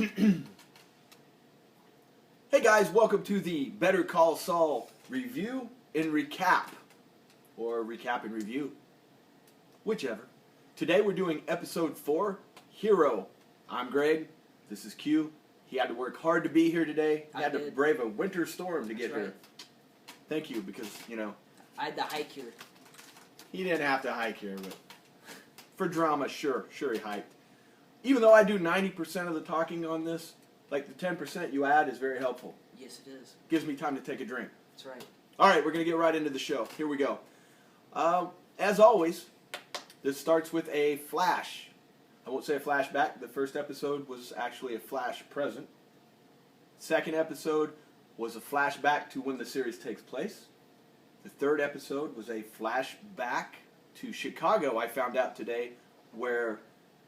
Hey guys, welcome to the Better Call Saul review and recap, or recap and review, whichever. Today we're doing episode 4, Hero. I'm Greg, this is Q. He had to work hard to be here today. He had to brave a winter storm to get here. Thank you, because, you know, I had to hike here. He didn't have to hike here, but for drama, sure he hiked. Even though I do 90% of the talking on this, like the 10% you add is very helpful. Yes, it is. Gives me time to take a drink. That's right. All right, we're going to get right into the show. Here we go. As always, this starts with a flash. I won't say a flashback. The first episode was actually a flash present. Second episode was a flashback to when the series takes place. The third episode was a flashback to Chicago, I found out today, where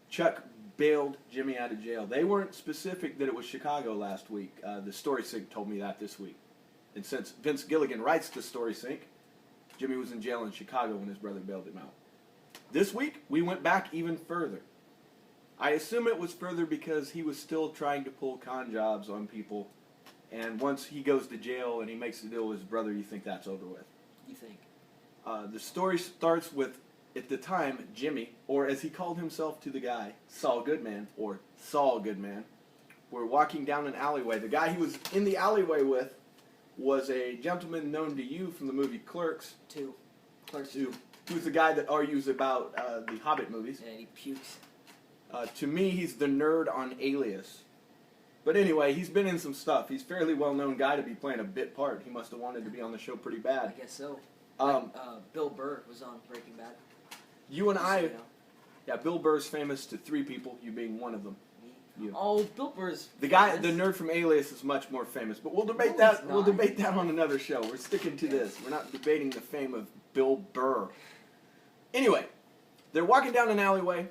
Chuck bailed Jimmy out of jail. They weren't specific that it was Chicago last week. The Story Sync told me that this week. And since Vince Gilligan writes the Story Sync, Jimmy was in jail in Chicago when his brother bailed him out. This week, we went back even further. I assume it was further because he was still trying to pull con jobs on people. And once he goes to jail and he makes a deal with his brother, you think that's over with. You think? The story starts with, at the time, Jimmy, or as he called himself to the guy, Saul Goodman, or Saul Goodman, were walking down an alleyway. The guy he was in the alleyway with was a gentleman known to you from the movie Clerks. Clerks 2. Who's the guy that argues about the Hobbit movies. And he pukes. To me, he's the nerd on Alias. But anyway, he's been in some stuff. He's a fairly well-known guy to be playing a bit part. He must have wanted to be on the show pretty bad. I guess so. Bill Burr was on Breaking Bad. You and I... Yeah, Bill Burr's famous to 3 people, you being one of them. Me? You. Oh, Bill Burr's the guy, the nerd from Alias, is much more famous. But we'll debate that. We'll debate that on another show. We're sticking to this. We're not debating the fame of Bill Burr. Anyway, they're walking down an alleyway.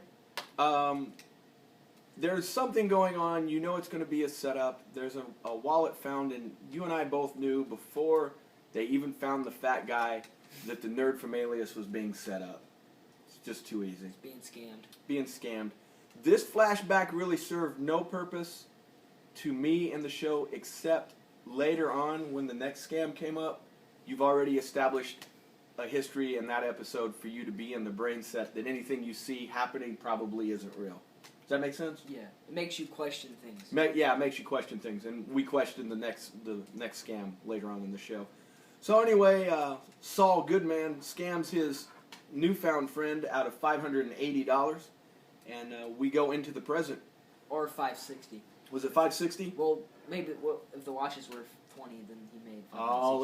There's something going on. You know it's going to be a setup. There's a wallet found, and you and I both knew before they even found the fat guy that the nerd from Alias was being set up. It's just too easy. He's being scammed. Being scammed. This flashback really served no purpose to me in the show except later on when the next scam came up. You've already established a history in that episode for you to be in the brain set that anything you see happening probably isn't real. Does that make sense? Yeah, it makes you question things. Yeah, it makes you question things, and we question the next scam later on in the show. So anyway, Saul Goodman scams his newfound friend out of $580, and we go into the present. Or $560. Was it $560? Well, maybe if the watches were $20, then he made $560. Oh,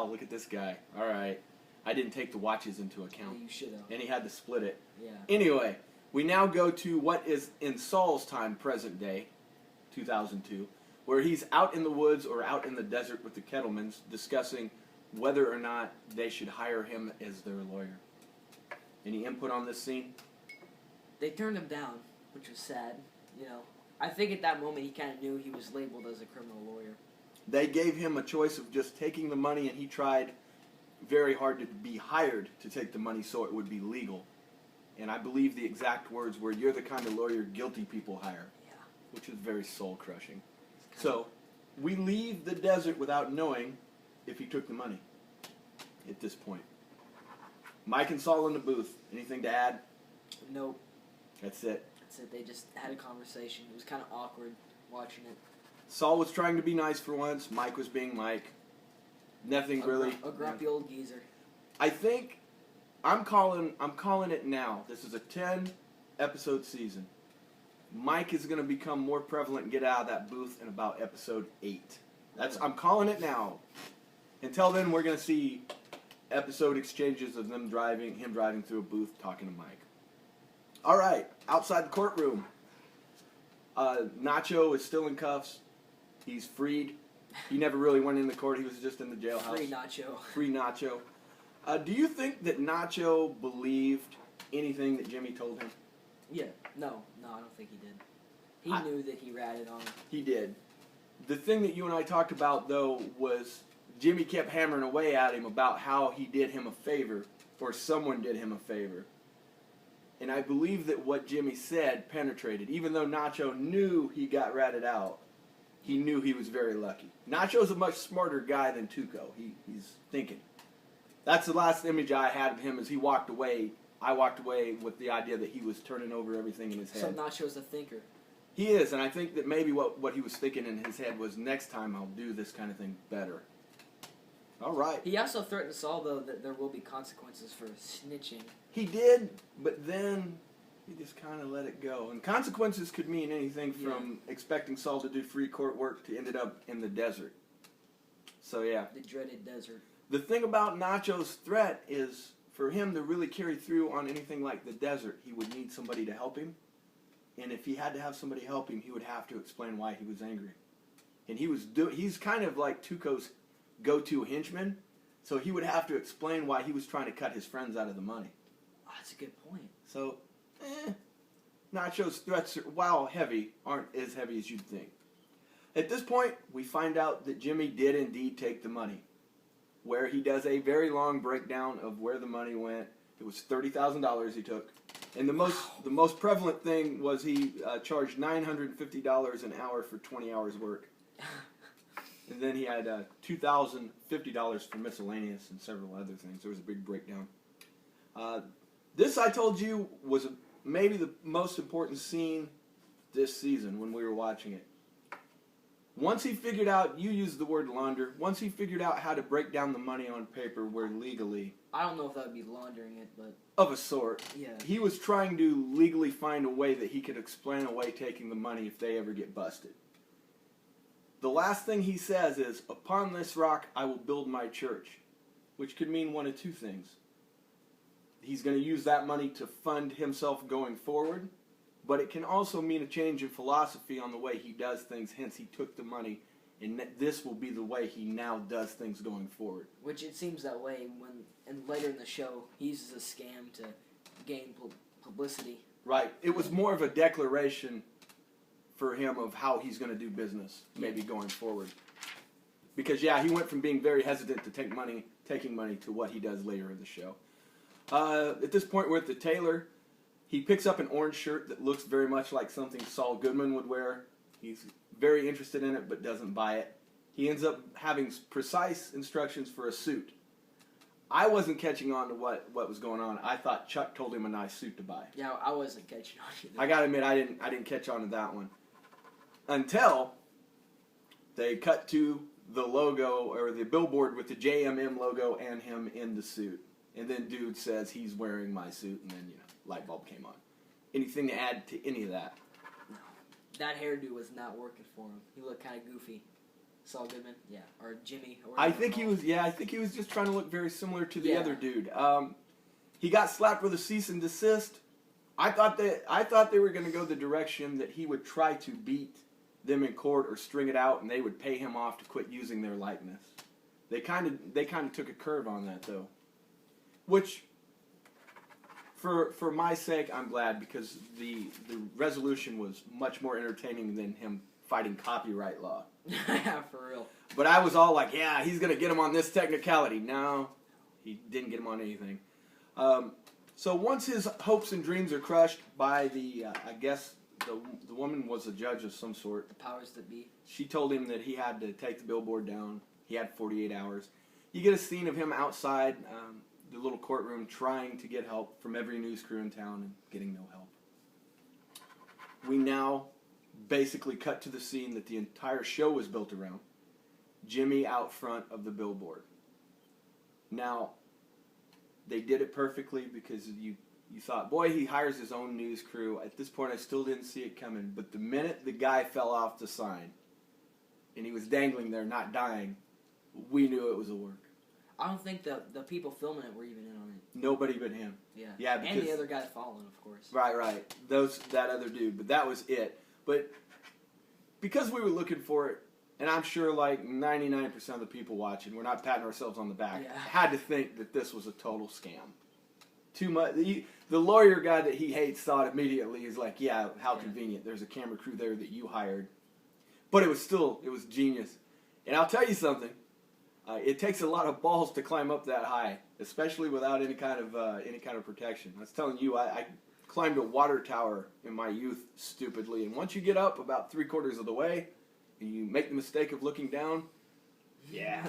look at this guy. All right, I didn't take the watches into account. Yeah, you should have. And he had to split it. Yeah. Anyway. We now go to what is in Saul's time, present day, 2002, where he's out in the woods or out in the desert with the Kettlemans discussing whether or not they should hire him as their lawyer. Any input on this scene? They turned him down, which was sad. You know, I think at that moment he kind of knew he was labeled as a criminal lawyer. They gave him a choice of just taking the money, and he tried very hard to be hired to take the money so it would be legal. And I believe the exact words were, "You're the kind of lawyer guilty people hire." Yeah. Which is very soul-crushing. So, we leave the desert without knowing if he took the money at this point. Mike and Saul in the booth. Anything to add? Nope. That's it. That's it. They just had a conversation. It was kind of awkward watching it. Saul was trying to be nice for once. Mike was being Mike. Nothing really. A grumpy old geezer. I think... I'm calling it now. This is a 10-episode season. Mike is going to become more prevalent and get out of that booth in about episode 8. I'm calling it now. Until then, we're going to see episode exchanges of him driving through a booth talking to Mike. All right, outside the courtroom. Nacho is still in cuffs. He's freed. He never really went into court. He was just in the jailhouse. Free Nacho. Free Nacho. Do you think that Nacho believed anything that Jimmy told him? Yeah. No, I don't think he did. He knew that he ratted on him. He did. The thing that you and I talked about, though, was Jimmy kept hammering away at him about how he did him a favor, or someone did him a favor. And I believe that what Jimmy said penetrated. Even though Nacho knew he got ratted out, he knew he was very lucky. Nacho's a much smarter guy than Tuco. He's thinking. That's the last image I had of him as he walked away. I walked away with the idea that he was turning over everything in his head. So Nacho's a thinker. He is, and I think that maybe what he was thinking in his head was, next time I'll do this kind of thing better. All right. He also threatened Saul, though, that there will be consequences for snitching. He did, but then he just kind of let it go. And consequences could mean anything from expecting Saul to do free court work to ended up in the desert. So, yeah. The dreaded desert. The thing about Nacho's threat is, for him to really carry through on anything like the desert, he would need somebody to help him. And if he had to have somebody help him, he would have to explain why he was angry. And he's kind of like Tuco's go-to henchman, so he would have to explain why he was trying to cut his friends out of the money. Oh, that's a good point. So, Nacho's threats, while heavy, aren't as heavy as you'd think. At this point, we find out that Jimmy did indeed take the money, where he does a very long breakdown of where the money went. It was $30,000 he took. And the most prevalent thing was he charged $950 an hour for 20 hours work. And then he had $2,050 for miscellaneous and several other things. There was a big breakdown. This, I told you, was maybe the most important scene this season when we were watching it. Once he figured out, you used the word launder, once he figured out how to break down the money on paper where legally... I don't know if that would be laundering it, but... Of a sort. Yeah. He was trying to legally find a way that he could explain away taking the money if they ever get busted. The last thing he says is, "Upon this rock I will build my church," which could mean one of two things. He's going to use that money to fund himself going forward, but it can also mean a change in philosophy on the way he does things, hence he took the money, and this will be the way he now does things going forward. Which it seems that way and later in the show, he uses a scam to gain publicity. Right. It was more of a declaration for him of how he's going to do business, maybe going forward. Because, he went from being very hesitant to taking money to what he does later in the show. At this point, we're at the tailor. He picks up an orange shirt that looks very much like something Saul Goodman would wear. He's very interested in it, but doesn't buy it. He ends up having precise instructions for a suit. I wasn't catching on to what was going on. I thought Chuck told him a nice suit to buy. Yeah, I wasn't catching on either. I gotta admit, I didn't catch on to that one. Until they cut to the logo, or the billboard with the JMM logo and him in the suit. And then dude says he's wearing my suit, and then, light bulb came on. Anything to add to any of that? No. That hairdo was not working for him. He looked kind of goofy. Saul Goodman? Yeah. Or Jimmy. Or I think he was just trying to look very similar to the other dude. He got slapped with a cease and desist. I thought they were going to go the direction that he would try to beat them in court or string it out, and they would pay him off to quit using their likeness. They kind of took a curve on that, though. Which, for my sake, I'm glad, because the resolution was much more entertaining than him fighting copyright law. Yeah, for real. But I was all like, he's going to get him on this technicality. No, he didn't get him on anything. So once his hopes and dreams are crushed by I guess the woman was a judge of some sort. The powers that be. She told him that he had to take the billboard down. He had 48 hours. You get a scene of him outside the little courtroom trying to get help from every news crew in town and getting no help. We now basically cut to the scene that the entire show was built around. Jimmy out front of the billboard. Now, they did it perfectly because you thought, boy, he hires his own news crew. At this point, I still didn't see it coming. But the minute the guy fell off the sign and he was dangling there, not dying, we knew it was a work. I don't think the people filming it were even in on it. Nobody but him. Yeah, because, and the other guy following, of course. Right. That other dude. But that was it. But because we were looking for it, and I'm sure like 99% of the people watching, we're not patting ourselves on the back, had to think that this was a total scam. Too much. The lawyer guy that he hates thought immediately, he's like, how convenient. There's a camera crew there that you hired. But it was genius. And I'll tell you something. It takes a lot of balls to climb up that high, especially without any kind of protection. I was telling you, I climbed a water tower in my youth stupidly. And once you get up about 3/4 of the way, and you make the mistake of looking down, yeah.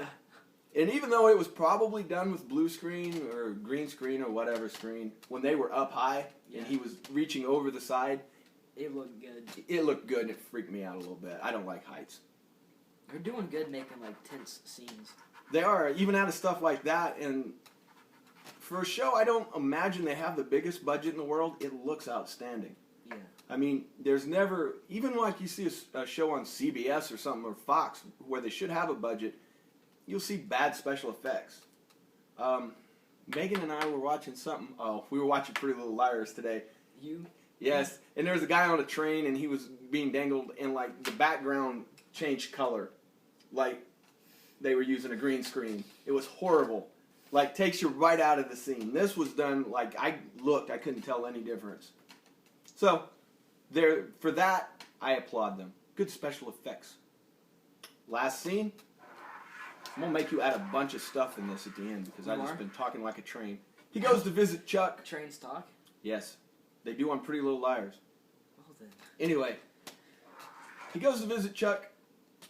And even though it was probably done with blue screen or green screen or whatever screen, when they were up high and he was reaching over the side, it looked good. It looked good and it freaked me out a little bit. I don't like heights. They're doing good making like tense scenes. They are, even out of stuff like that. And for a show, I don't imagine they have the biggest budget in the world. It looks outstanding. Yeah. I mean, there's never, even like you see a show on CBS or something, or Fox, where they should have a budget, you'll see bad special effects. Megan and I were watching something. Oh, we were watching Pretty Little Liars today. You? Yes, and there was a guy on a train, and he was being dangled, and like the background changed color, like they were using a green screen. It was horrible. Like, takes you right out of the scene. This was done, like, I couldn't tell any difference. So, for that, I applaud them. Good special effects. Last scene, I'm going to make you add a bunch of stuff in this at the end, because I've just been talking like a train. He goes to visit Chuck. Trains talk? Yes. They do on Pretty Little Liars. Well then. Anyway, he goes to visit Chuck.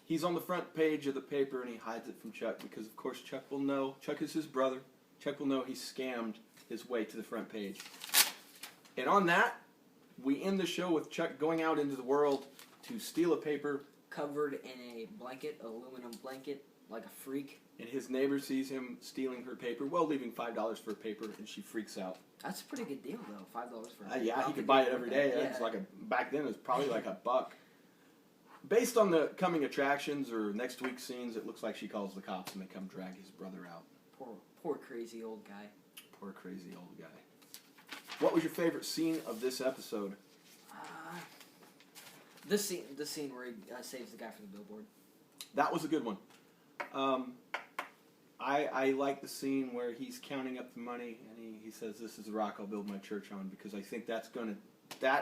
He's on the front page of the paper, and he hides it from Chuck because, of course, Chuck will know. Chuck is his brother. Chuck will know he scammed his way to the front page. And on that, we end the show with Chuck going out into the world to steal a paper. Covered in a blanket, aluminum blanket, like a freak. And his neighbor sees him stealing her paper, well, leaving $5 for a paper, and she freaks out. That's a pretty good deal, though. $5 for a paper. Yeah, he could buy it every day. Yeah. It's like back then, it was probably like $1. Based on the coming attractions or next week's scenes, it looks like she calls the cops and they come drag his brother out. Poor crazy old guy. Poor crazy old guy. What was your favorite scene of this episode? The scene where he saves the guy from the billboard. That was a good one. I like the scene where he's counting up the money and he says, "This is the rock I'll build my church on," because I think that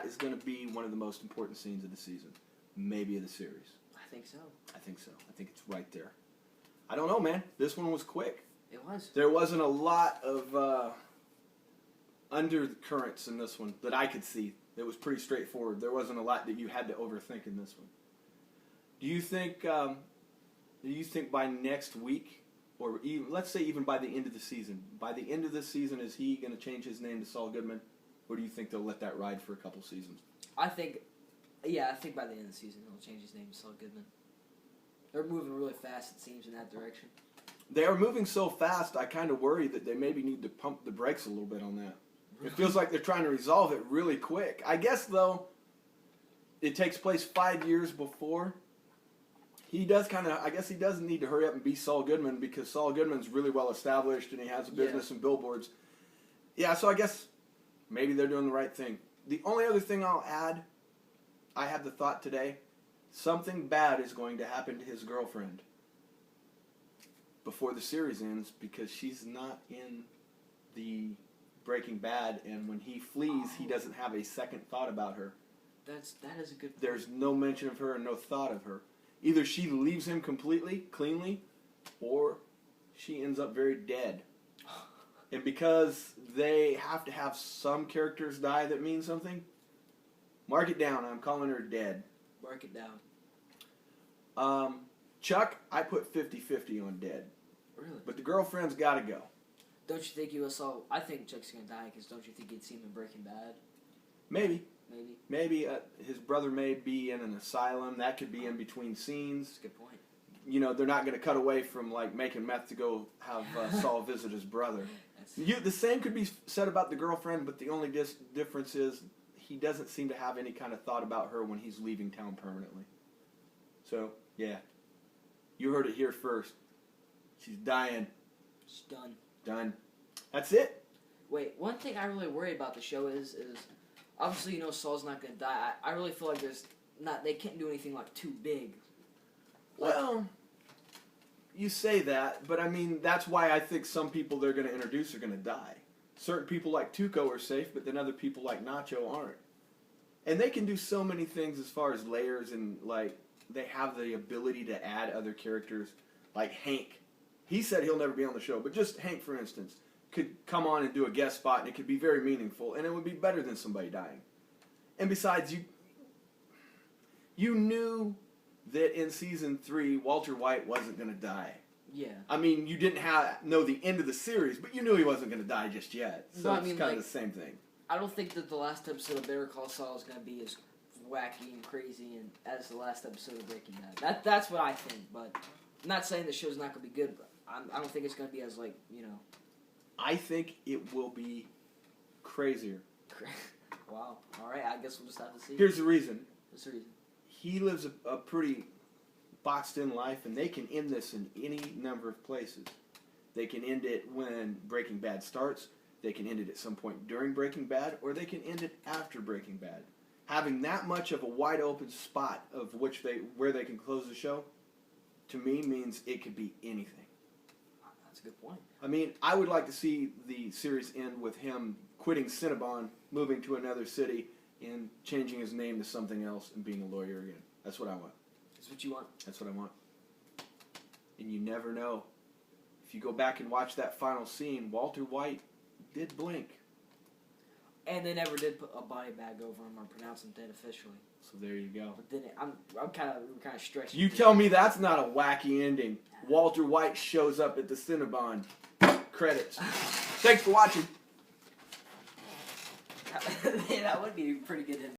is gonna be one of the most important scenes of the season. Maybe of the series. I think so. I think so. I think it's right there. I don't know, man. This one was quick. It was. There wasn't a lot of undercurrents in this one that I could see. It was pretty straightforward. There wasn't a lot that you had to overthink in this one. Do you think by next week, or even, let's say even by the end of the season, is he going to change his name to Saul Goodman, or do you think they'll let that ride for a couple seasons? I think by the end of the season he'll change his name to Saul Goodman. They're moving really fast, it seems, in that direction. They are moving so fast, I kind of worry that they maybe need to pump the brakes a little bit on that. Really? It feels like they're trying to resolve it really quick. I guess, though, it takes place 5 years before. He does need to hurry up and be Saul Goodman because Saul Goodman's really well established and he has a business and billboards. Yeah, so I guess maybe they're doing the right thing. The only other thing I'll add, I had the thought today, something bad is going to happen to his girlfriend before the series ends because she's not in the Breaking Bad, and when he flees, he doesn't have a second thought about her. That is a good point. There's no mention of her and no thought of her. Either she leaves him completely, cleanly, or she ends up very dead. And because they have to have some characters die that mean something, mark it down. I'm calling her dead. Mark it down. Chuck, I put 50-50 on dead. Really? But the girlfriend's got to go. Don't you think you saw... I think Chuck's going to die because don't you think you'd seen him in Breaking Bad? Maybe. His brother may be in an asylum. That could be in between scenes. That's a good point. You know, they're not going to cut away from, like, making meth to go have Saul visit his brother. The same could be said about the girlfriend, but the only difference is he doesn't seem to have any kind of thought about her when he's leaving town permanently. So, yeah. You heard it here first. She's dying. She's done. Done. That's it. Wait, one thing I really worry about the show is obviously, you know, Saul's not going to die. I really feel like they can't do anything like too big. Well, you say that, but I mean, that's why I think some people they're going to introduce are going to die. Certain people like Tuco are safe, but then other people like Nacho aren't. And they can do so many things as far as layers and, like, they have the ability to add other characters, like Hank. He said he'll never be on the show, but just Hank, for instance. could come on and do a guest spot, and it could be very meaningful, and it would be better than somebody dying. And besides, you knew that in season 3, Walter White wasn't going to die. Yeah. I mean, you didn't know the end of the series, but you knew he wasn't going to die just yet. So No, I it's mean, kind of the same thing. I don't think that the last episode of Better Call Saul is going to be as wacky and crazy and as the last episode of Breaking Bad. That's what I think, but I'm not saying the show's not going to be good, but I don't think it's going to be as, like, you know... I think it will be crazier. Wow. All right, I guess we'll just have to see. Here's the reason. What's the reason? He lives a pretty boxed-in life, and they can end this in any number of places. They can end it when Breaking Bad starts. They can end it at some point during Breaking Bad, or they can end it after Breaking Bad. Having that much of a wide-open spot of where they can close the show, to me, means it could be anything. That's a good point. I mean, I would like to see the series end with him quitting Cinnabon, moving to another city, and changing his name to something else and being a lawyer again. That's what I want. That's what you want. That's what I want. And you never know. If you go back and watch that final scene, Walter White did blink. And they never did put a body bag over him or pronounce him dead officially. So there you go. But then we're kind of stretching. You tell me that's not a wacky ending. Walter White shows up at the Cinnabon. Credits. Thanks for watching. Yeah, that would be a pretty good ending.